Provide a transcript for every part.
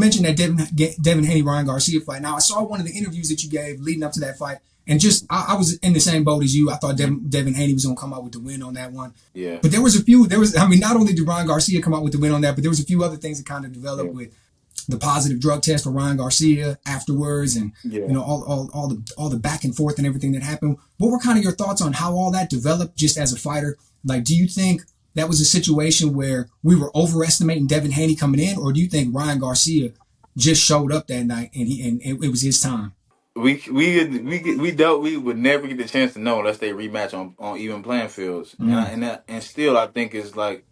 mentioned that Devin Haney Ryan Garcia fight. Now I saw one of the interviews that you gave leading up to that fight, and just I was in the same boat as you. I thought Devin Haney was gonna come out with the win on that one. Yeah. But there was a few. I mean, not only did Ryan Garcia come out with the win on that, but there was a few other things that kind of developed with the positive drug test for Ryan Garcia afterwards, and all the back and forth and everything that happened. What were kind of your thoughts on how all that developed just as a fighter? Like, do you think that was a situation where we were overestimating Devin Haney coming in, or do you think Ryan Garcia just showed up that night and it was his time? We would never get the chance to know unless they rematch on even playing fields. And still I think it's like,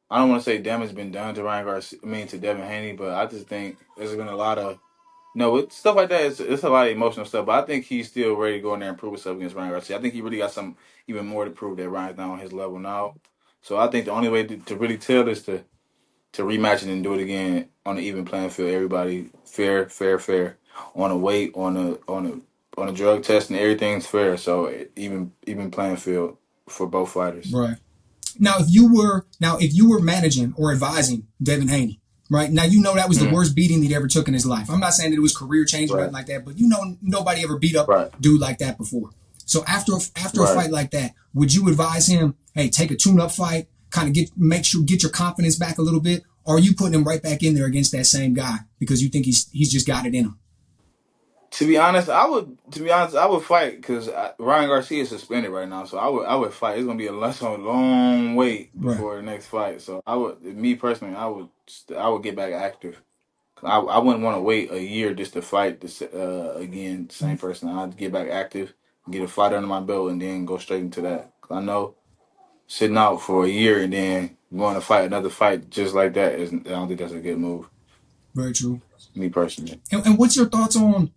I don't want to say damage been done to Ryan Garcia, to Devin Haney, but I just think there's been a lot of stuff like that. It's a lot of emotional stuff, but I think he's still ready to go in there and prove himself against Ryan Garcia. I think he really got some even more to prove that Ryan's not on his level now. So I think the only way to really tell is to rematch it and do it again on an even playing field. Everybody fair on a weight, on a drug test, and everything's fair. So even playing field for both fighters. Right. Now, if you were managing or advising Devin Haney, right now, that was the worst beating he'd ever took in his life. I'm not saying that it was career changing or anything like that, but nobody ever beat up a dude like that before. So after a fight like that, would you advise him, hey, take a tune-up fight, kind of get your confidence back a little bit, or are you putting him right back in there against that same guy because you think he's just got it in him? To be honest, I would fight because Ryan Garcia is suspended right now, so I would fight. It's gonna be a long wait before the next fight. So me personally, I would get back active. I wouldn't want to wait a year just to fight this again, same person. I'd get back active, get a fight under my belt, and then go straight into that. 'Cause I know sitting out for a year and then going to fight another fight just like that I don't think that's a good move. Very true. Me personally. And what's your thoughts on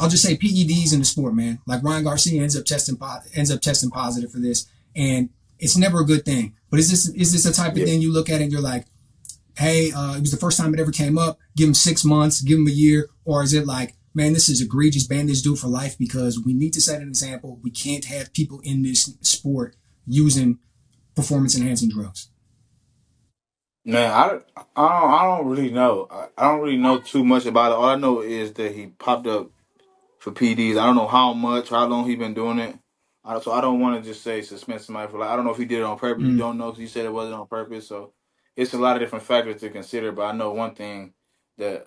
I'll just say PEDs in the sport, man? Like Ryan Garcia ends up testing positive for this, and it's never a good thing. But is this a type of thing you look at and you're like, hey, it was the first time it ever came up, give him 6 months, give him a year? Or is it like, man, this is egregious, ban this dude for life because we need to set an example. We can't have people in this sport using performance-enhancing drugs? Man, I don't really know. I don't really know too much about it. All I know is that he popped up for PDs. I don't know how much, how long he been doing it. So I don't want to just say suspend somebody for life. I don't know if he did it on purpose. You don't know because you said it wasn't on purpose. So it's a lot of different factors to consider. But I know one thing that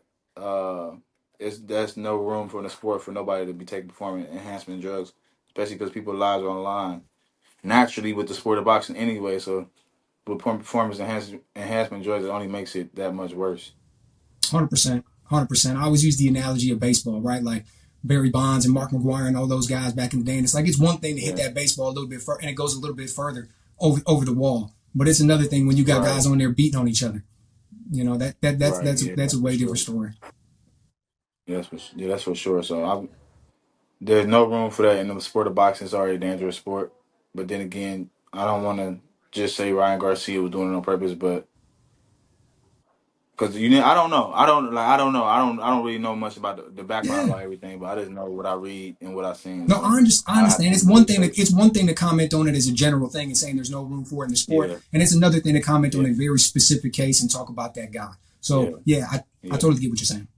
there's no room for in the sport for nobody to be taking performance enhancement drugs, especially because people's lives are on the line naturally with the sport of boxing anyway. So with performance enhancement drugs, it only makes it that much worse. 100%. I always use the analogy of baseball, right? Like Barry Bonds and Mark McGwire and all those guys back in the day. And it's like, it's one thing to hit that baseball a little bit further, and it goes a little bit further over the wall. But it's another thing when you got guys on there beating on each other. That's a way different story. Yes, that's for sure. So there's no room for that in the sport of boxing. It's already a dangerous sport. But then again, I don't want to just say Ryan Garcia was doing it on purpose, but because I don't know. I don't really know much about the background about everything, but I just know what I read and what I've seen. No, I understand. It's one thing to comment on it as a general thing and saying there's no room for it in the sport, and it's another thing to comment on a very specific case and talk about that guy. So I totally get what you're saying.